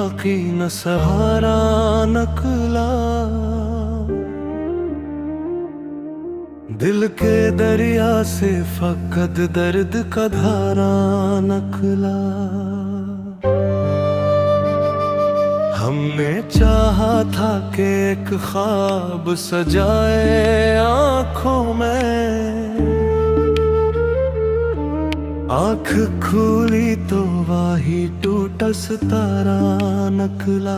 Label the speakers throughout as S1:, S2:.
S1: बाकी न सहारा निकला। दिल के दरिया से फकत दर्द का धारा निकला। हमने चाहा था कि एक ख्वाब सजाए आँखों में, आँख खुली तो वही टूटा सितारा निकला।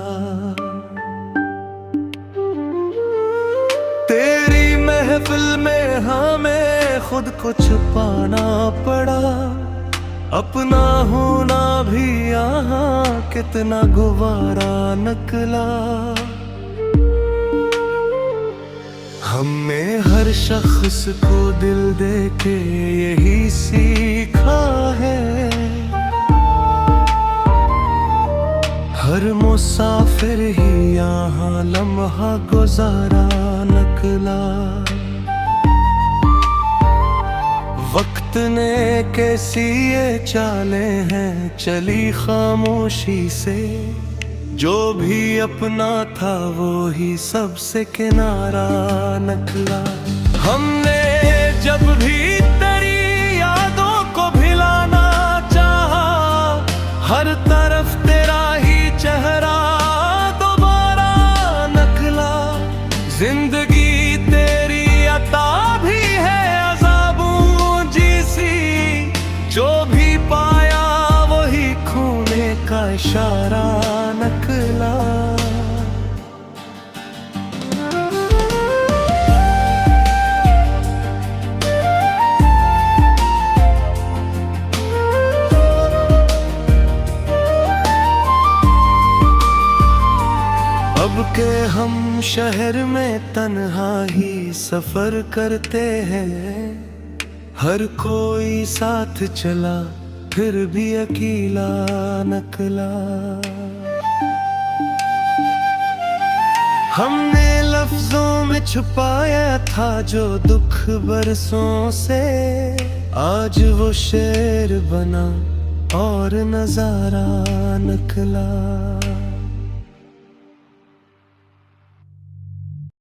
S1: तेरी महफिल में हमें खुद को छुपाना पड़ा। अपना होना भी यहाँ कितना गुवारा निकला। हमने हर शख्स को दिल दे के यही सीखा है। हर मुसाफिर ही यहाँ लम्हा गुजारा निकला। वक्त ने कैसी ये चालें हैं चली खामोशी से। जो भी अपना था वो ही सबसे किनारा निकला। हमने जब भी तेरी यादों को भिलाना चाहा, हर तरफ तेरा ही चेहरा दोबारा निकला। जिंदगी तेरी अता भी है अज़ाबों जैसी। जो भी पाया वही खोने का इशारा निकला। अब के हम शहर में तन्हा ही सफर करते हैं। हर कोई साथ चला फिर भी अकेला निकला। हमने लफ्जों में छुपाया था जो दुख बरसों से। आज वो शेर बना और नजारा निकला।